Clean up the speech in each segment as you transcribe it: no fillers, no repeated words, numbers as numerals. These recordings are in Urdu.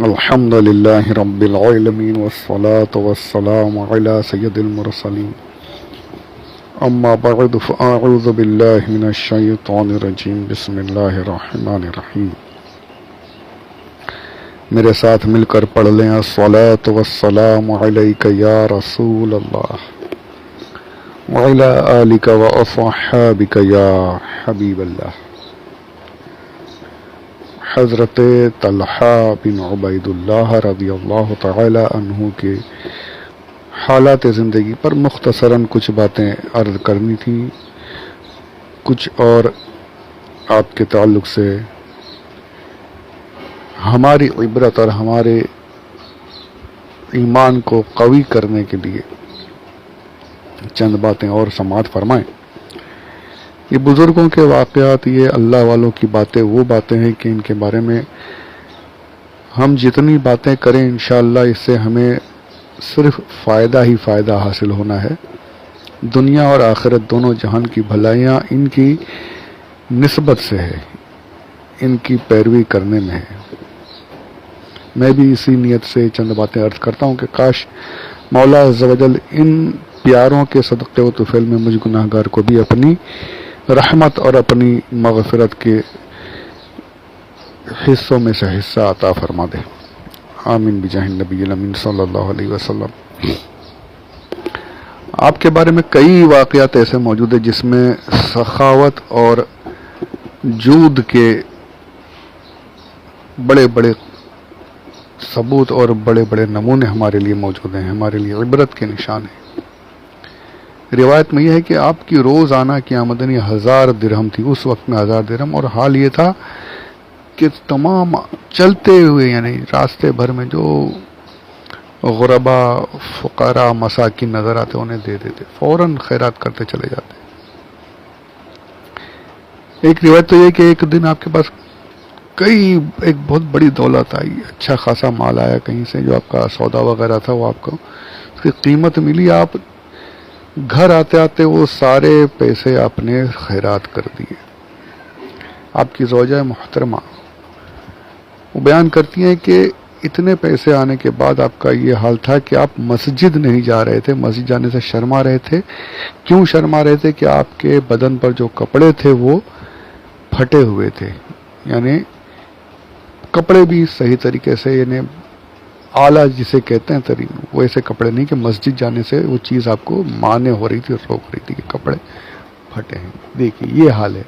الحمد لله رب العالمين والصلاة والسلام على سيد المرسلين أما بعد فأعوذ بالله من الشيطان الرجيم بسم الله الرحمن الرحيم. میرے ساتھ مل کر پڑھ لیں الصلاة والسلام علیک یا رسول اللہ وعلی آلک واصحابک یا حبیب اللہ. حضرت طلحہ بن عبید اللہ رضی اللہ تعالی عنہ کے حالات زندگی پر مختصراً کچھ باتیں عرض کرنی تھی، کچھ اور آپ کے تعلق سے ہماری عبرت اور ہمارے ایمان کو قوی کرنے کے لیے چند باتیں اور سماعت فرمائیں. یہ بزرگوں کے واقعات، یہ اللہ والوں کی باتیں وہ باتیں ہیں کہ ان کے بارے میں ہم جتنی باتیں کریں انشاءاللہ اس سے ہمیں صرف فائدہ ہی فائدہ حاصل ہونا ہے. دنیا اور آخرت دونوں جہان کی بھلائیاں ان کی نسبت سے ہے، ان کی پیروی کرنے میں ہے. میں بھی اسی نیت سے چند باتیں عرض کرتا ہوں کہ کاش مولا عز و جل ان پیاروں کے صدقے و طفیل میں مجھ گناہ گار کو بھی اپنی رحمت اور اپنی مغفرت کے حصوں میں سے حصہ عطا فرما دے. آمین بجاہ النبی الامین صلی اللہ علیہ وسلم. آپ کے بارے میں کئی واقعات ایسے موجود ہیں جس میں سخاوت اور جود کے بڑے بڑے ثبوت اور بڑے بڑے نمونے ہمارے لیے موجود ہیں، ہمارے لیے عبرت کے نشان ہیں. روایت میں یہ ہے کہ آپ کی روزانہ کی آمدنی 1000 درہم تھی، اس وقت میں 1000 درہم، اور حال یہ تھا کہ تمام چلتے ہوئے یعنی راستے بھر میں جو غربا فقراء مساکین نظر آتے انہیں دے دیتے، فوراً خیرات کرتے چلے جاتے. ایک روایت تو یہ کہ ایک دن آپ کے پاس ایک بہت بڑی دولت آئی، اچھا خاصا مال آیا کہیں سے، جو آپ کا سودا وغیرہ تھا وہ آپ کو اس کی قیمت ملی. آپ گھر آتے آتے وہ سارے پیسے آپ نے خیرات کر دیے. آپ کی زوجہ محترمہ وہ بیان کرتی ہیں کہ اتنے پیسے آنے کے بعد آپ کا یہ حال تھا کہ آپ مسجد نہیں جا رہے تھے، مسجد جانے سے شرما رہے تھے. کیوں شرما رہے تھے؟ کہ آپ کے بدن پر جو کپڑے تھے وہ پھٹے ہوئے تھے، یعنی کپڑے بھی صحیح طریقے سے یعنی اعلیٰ جسے کہتے ہیں ترین وہ ایسے کپڑے نہیں کہ مسجد جانے سے وہ چیز آپ کو مانے ہو رہی تھی اور روک رہی تھی کہ کپڑے پھٹے ہیں. دیکھیے یہ حال ہے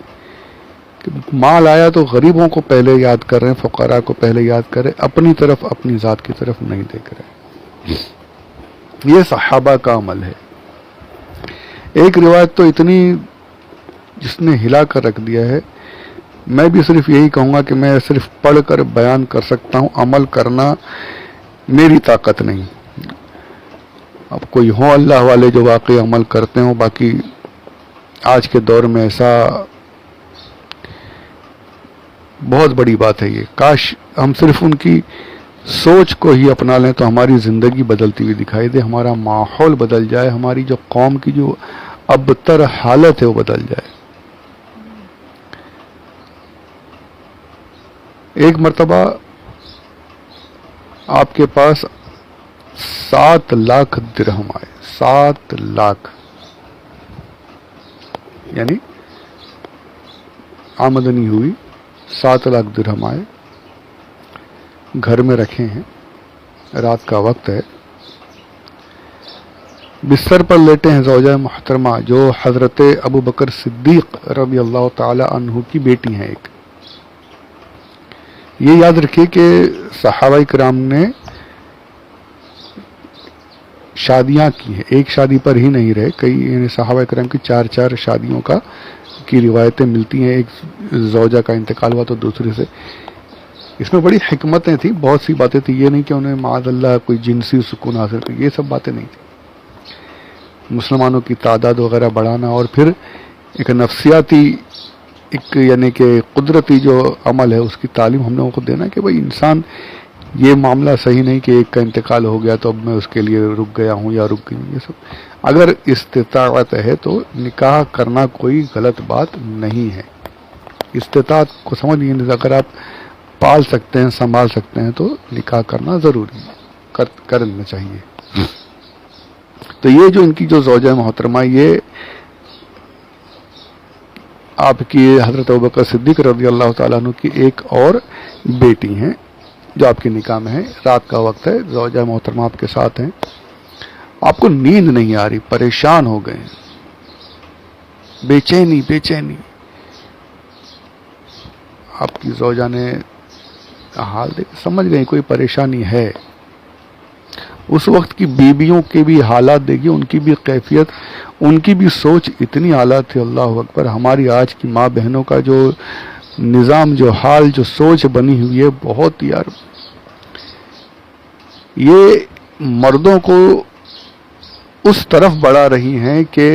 کہ مال آیا تو غریبوں کو پہلے یاد کر رہے ہیں، فقراء کو پہلے یاد کر رہے، اپنی طرف اپنی ذات کی طرف نہیں دیکھ رہے. یہ صحابہ کا عمل ہے. ایک روایت تو اتنی جس نے ہلا کر رکھ دیا ہے، میں بھی صرف یہی کہوں گا کہ میں صرف پڑھ کر بیان کر سکتا ہوں، عمل کرنا میری طاقت نہیں. اب کوئی ہوں اللہ والے جو واقعی عمل کرتے ہوں، باقی آج کے دور میں ایسا بہت بڑی بات ہے. یہ کاش ہم صرف ان کی سوچ کو ہی اپنا لیں تو ہماری زندگی بدلتی ہوئی دکھائی دے، ہمارا ماحول بدل جائے، ہماری جو قوم کی جو ابتر حالت ہے وہ بدل جائے. ایک مرتبہ آپ کے پاس 7 لاکھ درہم آئے، 7 لاکھ یعنی آمدنی ہوئی، 7 لاکھ درہم آئے، گھر میں رکھے ہیں، رات کا وقت ہے، بستر پر لیٹے ہیں زوجہ محترمہ جو حضرت ابو بکر صدیق رضی اللہ تعالی عنہ کی بیٹی ہیں. ایک یہ یاد رکھیے کہ صحابہ کرام نے شادیاں کی ہیں، ایک شادی پر ہی نہیں رہے، کئی یعنی صحابہ کرام کی 4 شادیوں کی روایتیں ملتی ہیں. ایک زوجہ کا انتقال ہوا تو دوسرے سے. اس میں بڑی حکمتیں تھیں، بہت سی باتیں تھیں. یہ نہیں کہ انہیں معاذ اللہ کوئی جنسی سکون حاصل کر، یہ سب باتیں نہیں تھیں. مسلمانوں کی تعداد وغیرہ بڑھانا اور پھر ایک نفسیاتی ایک یعنی کہ قدرتی جو عمل ہے اس کی تعلیم ہم نے کو دینا کہ بھئی انسان یہ معاملہ صحیح نہیں کہ ایک کا انتقال ہو گیا تو اب میں اس کے لیے رک گیا ہوں یا رک گئی ہوں. یہ سب اگر استطاعت ہے تو نکاح کرنا کوئی غلط بات نہیں ہے. استطاعت کو سمجھ لیجیے، اگر آپ پال سکتے ہیں سنبھال سکتے ہیں تو نکاح کرنا ضروری ہے، کرنا چاہیے۔ تو یہ جو ان کی جو زوجہ محترمہ، یہ آپ کی حضرت ابوبکر صدیق رضی اللہ تعالیٰ عنہ کی ایک اور بیٹی ہیں جو آپ کے نکاح میں ہے، رات کا وقت ہے، زوجہ محترمہ آپ کے ساتھ ہیں، آپ کو نیند نہیں آ رہی، پریشان ہو گئے، بے چینی، آپ کی زوجہ نے حال دیکھ سمجھ گئی کوئی پریشانی ہے۔ اس وقت کی بیویوں کے بھی حالات دیکھیے، ان کی بھی کیفیت، ان کی بھی سوچ اتنی اعلیٰ تھی، اللہ اکبر۔ ہماری آج کی ماں بہنوں کا جو نظام، جو حال، جو سوچ بنی ہوئی ہے، بہت یار، یہ مردوں کو اس طرف بڑھا رہی ہیں کہ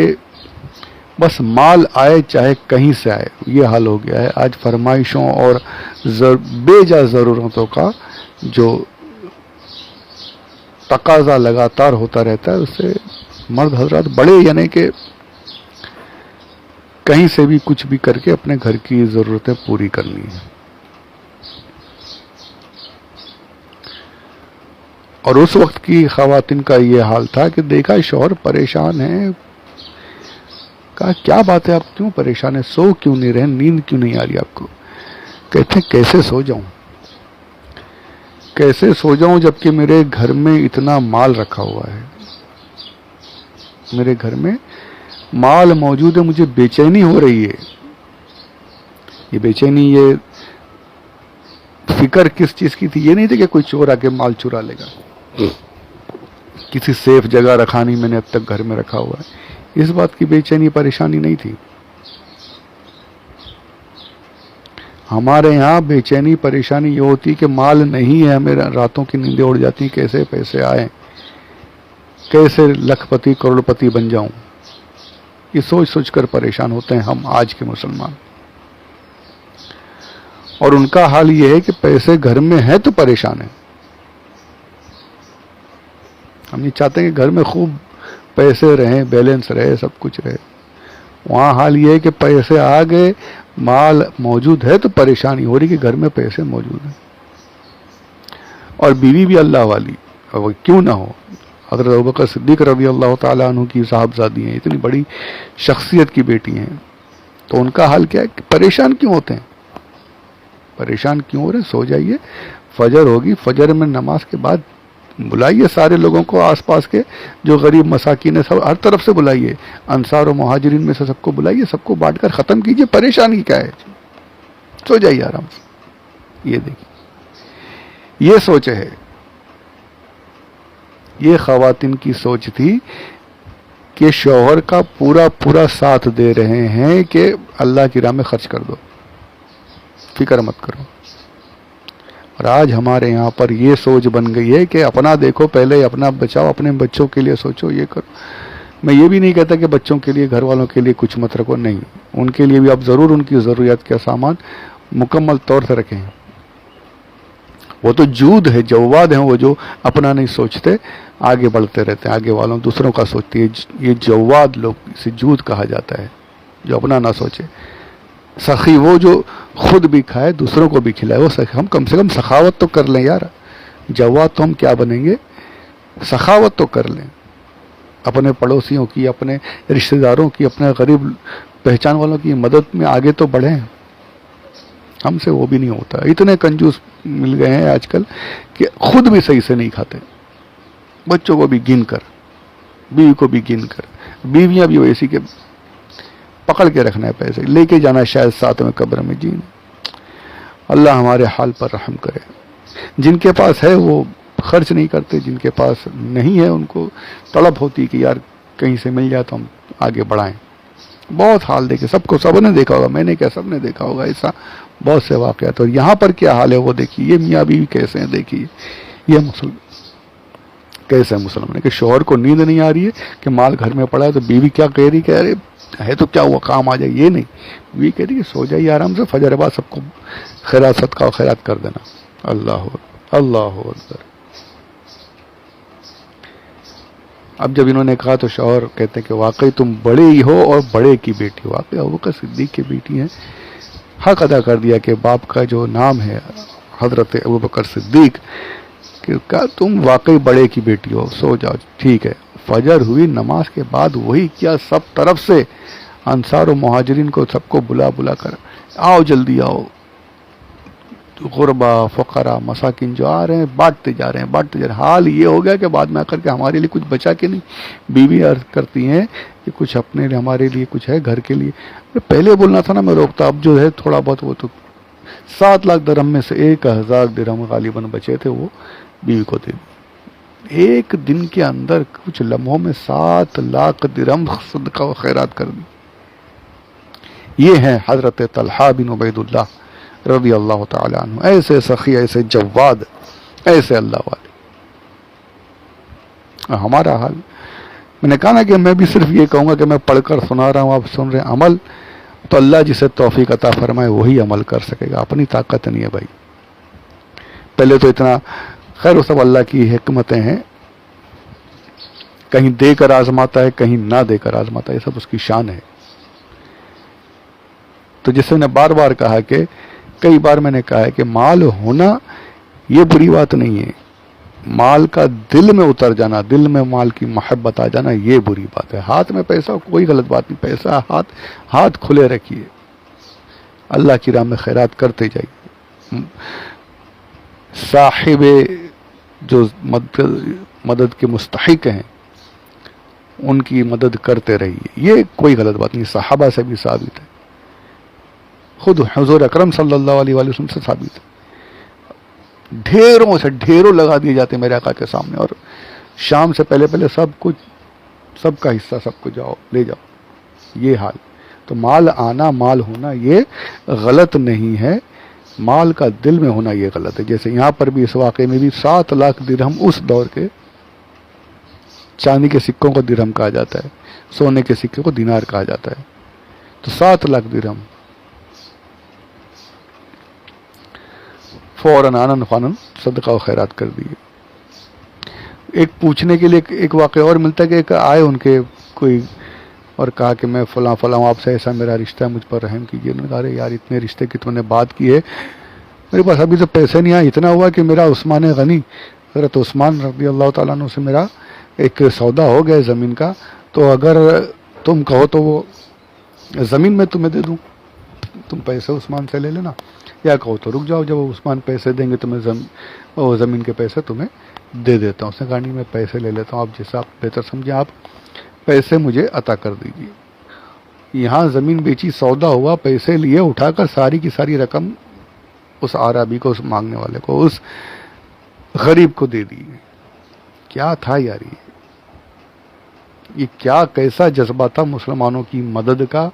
بس مال آئے چاہے کہیں سے آئے، یہ حال ہو گیا ہے آج۔ فرمائشوں اور بے جا ضرورتوں کا جو تقاضا لگاتار ہوتا رہتا ہے، اس سے مرد حضرات بڑے، یعنی کہ کہیں سے بھی کچھ بھی کر کے اپنے گھر کی ضرورتیں پوری کرنی ہیں۔ اور اس وقت کی خواتین کا یہ حال تھا کہ دیکھا شوہر پریشان ہیں، کہا کیا بات ہے، آپ کیوں پریشان ہیں، سو کیوں نہیں رہے، نیند کیوں نہیں آ رہی آپ کو؟ کہتے ہیں کیسے سو جاؤں جبکہ میرے گھر میں اتنا مال رکھا ہوا ہے، میرے گھر میں مال موجود ہے، مجھے بے چینی ہو رہی ہے۔ یہ بے چینی، یہ فکر کس چیز کی تھی؟ یہ نہیں تھی کہ کوئی چور آ کے مال چرا لے گا، کسی سیف جگہ رکھا نہیں میں نے اب تک گھر میں رکھا ہوا ہے، اس بات کی بے چینی پریشانی نہیں تھی۔ ہمارے یہاں بے چینی پریشانی یہ ہوتی کہ مال نہیں ہے، ہمیں راتوں کی نیندیں اڑ جاتی، کیسے پیسے آئیں، کیسے لکھ پتی کروڑ پتی بن جاؤں، یہ سوچ سوچ کر پریشان ہوتے ہیں ہم آج کے مسلمان۔ اور ان کا حال یہ ہے کہ پیسے گھر میں ہیں تو پریشان ہیں۔ ہم یہ چاہتے ہیں کہ گھر میں خوب پیسے رہیں، بیلنس رہے، سب کچھ رہے، وہاں حال یہ ہے کہ پیسے آ گئے، مال موجود ہے تو پریشانی ہو رہی کہ گھر میں پیسے موجود ہیں۔ اور بیوی بھی اللہ والی، اور کیوں نہ ہو، حضرت ابوبکر صدیق رضی اللہ تعالیٰ عنہ کی صاحبزادی ہیں، اتنی بڑی شخصیت کی بیٹی ہیں، تو ان کا حال کیا ہے کہ پریشان کیوں ہوتے ہیں؟ پریشان کیوں ہو رہے؟ سو جائیے، فجر ہوگی، فجر میں نماز کے بعد بلائیے سارے لوگوں کو، آس پاس کے جو غریب مساکین ہیں، سب ہر طرف سے بلائیے، انصار و مہاجرین میں سے سب کو بلائیے، سب کو بانٹ کر ختم کیجیے، پریشانی کیا ہے، سو جائیے آرام سے۔ یہ دیکھیے، یہ سوچ ہے، یہ خواتین کی سوچ تھی کہ شوہر کا پورا ساتھ دے رہے ہیں کہ اللہ کی راہ میں خرچ کر دو، فکر مت کرو۔ اور آج ہمارے یہاں پر یہ سوچ بن گئی ہے کہ اپنا دیکھو، پہلے اپنا بچاؤ، اپنے بچوں کے لیے سوچو، یہ کرو۔ میں یہ بھی نہیں کہتا کہ بچوں کے لیے، گھر والوں کے لیے کچھ مت رکھو، نہیں، ان کے لیے بھی آپ ضرور ان کی ضروریات کا سامان مکمل طور سے رکھیں۔ وہ تو جود ہے، جواد ہیں وہ، جو اپنا نہیں سوچتے، آگے بڑھتے رہتے ہیں، آگے والوں دوسروں کا سوچتے ہیں، یہ جواد لوگ، اسے جود کہا جاتا ہے، جو اپنا نہ سوچے۔ سخی وہ جو خود بھی کھائے دوسروں کو بھی کھلائے، وہ ہم کم سے کم سخاوت تو کر لیں یار، جواد تو ہم کیا بنیں گے، سخاوت تو کر لیں، اپنے پڑوسیوں کی، اپنے رشتہ داروں کی، اپنے غریب پہچان والوں کی مدد میں آگے تو بڑھیں۔ ہم سے وہ بھی نہیں ہوتا، اتنے کنجوس مل گئے ہیں آج کل کہ خود بھی صحیح سے نہیں کھاتے، بچوں کو بھی گن کر، بیوی کو بھی گن کر، بیویاں بھی ویسی کہ پکڑ کے رکھنا ہے، پیسے لے کے جانا ہے شاید ساتھ میں قبر میں۔ جی اللہ ہمارے حال پر رحم کرے۔ جن کے پاس ہے وہ خرچ نہیں کرتے، جن کے پاس نہیں ہے ان کو طلب ہوتی کہ یار کہیں سے مل جائے تو ہم آگے بڑھائیں۔ بہت حال دیکھے، سب نے دیکھا ہوگا، میں نے کیا، سب نے دیکھا ہوگا ایسا بہت سے واقعات۔ اور یہاں پر کیا حال ہے وہ دیکھیے، یہ میاں بیوی کیسے ہیں دیکھیے، یہ کیسے مسلمان ہے کہ شوہر کو نیند نہیں آ رہی ہے کہ مال گھر میں پڑا ہے، تو بیوی کیا کہہ رہی کہ ارے ہے تو کیا ہوا، کام آ جائے، یہ نہیں، بیوی کہہ رہی کہ سو جائیے آرام سے، فجر بعد سب کو خیرات صدقہ و خیرات کر دینا۔ اللہ اکبر۔ اب جب انہوں نے کہا تو شوہر کہتے ہیں کہ واقعی تم بڑے ہی ہو اور بڑے کی بیٹی ہو، واقعی ابوبکر صدیق کی بیٹی ہیں، حق ادا کر دیا کہ باپ کا جو نام ہے حضرت ابوبکر صدیق کہ کہا تم واقعی بڑے کی بیٹی ہو، سو جاؤ. ٹھیک ہے. فجر ہوئی، نماز کے بعد وہی کیا سب طرف سے انصار و مہاجرین کو سب کو بلا بلا کر آؤ جلدی آؤ، غربا فقراء مساکین جو آ رہے ہیں بانٹتے جا رہے ہیں. حال یہ ہو گیا کہ بعد میں آ کر کے ہمارے لیے کچھ بچا کے نہیں. بیوی عرض کرتی ہیں کہ کچھ اپنے لیے، ہمارے لیے کچھ ہے گھر کے لیے. پہلے بولنا تھا نا، میں روکتا. اب جو ہے تھوڑا بہت، وہ تو 7 لاکھ درہم میں سے 1000 درہم غالباً بچے تھے، وہ بیوی کو دے دی. ایک دن کے اندر کچھ لمحوں میں 7 لاکھ درہم صدقہ و خیرات کر دی. یہ ہیں حضرت طلحہ بن عبید اللہ رضی اللہ تعالی عنہ. ایسے سخی، ایسے جواد، ایسے اللہ والے. ہمارا حال، میں نے کہا نا کہ میں بھی صرف یہ کہوں گا کہ میں پڑھ کر سنا رہا ہوں، آپ سن رہے ہیں. عمل تو اللہ جسے توفیق عطا فرمائے وہی عمل کر سکے گا. اپنی طاقت نہیں ہے بھائی. پہلے تو اتنا، خیر وہ سب اللہ کی حکمتیں ہیں، کہیں دے کر آزماتا ہے، کہیں نہ دے کر آزماتا ہے، یہ سب اس کی شان ہے. تو جس نے بار بار کہا کہ کئی بار میں نے کہا ہے کہ مال ہونا یہ بری بات نہیں ہے، مال کا دل میں اتر جانا، دل میں مال کی محبت آ جانا، یہ بری بات ہے. ہاتھ میں پیسہ کوئی غلط بات نہیں، پیسہ ہاتھ کھلے رکھیے، اللہ کی راہ میں خیرات کرتے جائیے. صاحب جو مدد کے مستحق ہیں ان کی مدد کرتے رہیے، یہ کوئی غلط بات نہیں. صحابہ سے بھی ثابت ہے، خود حضور اکرم صلی اللہ علیہ وآلہ وسلم سے ثابت ہے. ڈھیروں لگا دیے جاتے میرے آقا کے سامنے، اور شام سے پہلے سب کچھ، سب کا حصہ سب کو جاؤ لے جاؤ. یہ حال. تو مال آنا، مال ہونا یہ غلط نہیں ہے، مال کا دل میں ہونا یہ غلط ہے. جیسے یہاں پر بھی اس واقعے میں بھی 7 لاکھ درہم اس دور کے، چاندی کے سکوں کو درہم کہا جاتا ہے، سونے کے سکے کو دینار کہا جاتا ہے. تو 7 لاکھ درہم فوراً آنن فانن صدقہ و خیرات کر دیے. ایک پوچھنے کے لیے ایک واقعہ اور ملتا ہے کہ ایک آئے ان کے کوئی اور کہا کہ میں فلاں آپ سے ایسا میرا رشتہ ہے، مجھ پر رحم کیجیے. انہوں نے کہا ارے یار اتنے رشتے کی تم نے بات کی ہے، میرے پاس ابھی تو پیسے نہیں آئے. اتنا ہوا کہ میرا عثمان غنی، حضرت عثمان رضی اللہ تعالیٰ عنہ سے میرا ایک سودا ہو گیا زمین کا، تو اگر تم کہو تو وہ زمین میں تمہیں دے دوں، تم پیسے عثمان سے لے لینا، یا کہو تو رک جاؤ، جب عثمان پیسے دیں گے تو میں زمین کے پیسے تمہیں دے دیتا ہوں. اس نے کہا نہیں میں پیسے لے لیتا ہوں، آپ جیسا آپ بہتر سمجھیں، آپ پیسے مجھے عطا کر دیجیے. یہاں زمین بیچی، سودا ہوا، پیسے لیے، اٹھا کر ساری کی ساری رقم اس عربی کو، اس مانگنے والے کو، اس غریب کو دے دی. کیا تھا یار یہ کیا کیسا جذبہ تھا مسلمانوں کی مدد کا،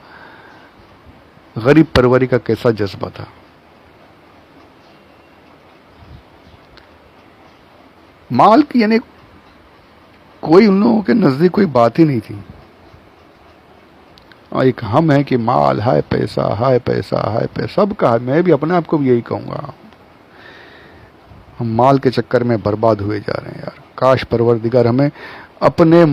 غریب پروری کا کیسا جذبہ تھا. مال کی یعنی کوئی ان لوگوں کے نزدیک کوئی بات ہی نہیں تھی. اور ایک ہم ہے کہ مال ہے، پیسہ ہے، پیسہ ہے، سب کا ہے. میں بھی اپنے آپ کو بھی یہی کہوں گا، ہم مال کے چکر میں برباد ہوئے جا رہے ہیں یار. کاش پروردگار ہمیں اپنے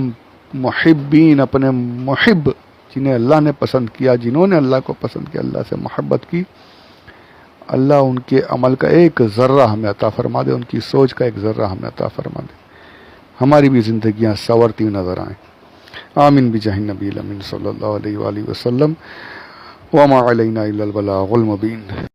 محبین، اپنے محب جنہیں اللہ نے پسند کیا، جنہوں نے اللہ کو پسند کیا، اللہ سے محبت کی، اللہ ان کے عمل کا ایک ذرہ ہمیں عطا فرما دے، ان کی سوچ کا ایک ذرہ ہمیں عطا فرما دے، ہماری بھی زندگیاں سنورتی نظر آئیں. آمین بجاہ النبی الامین صلی اللہ علیہ وآلہ وسلم. وما علینا الا البلاغ المبین.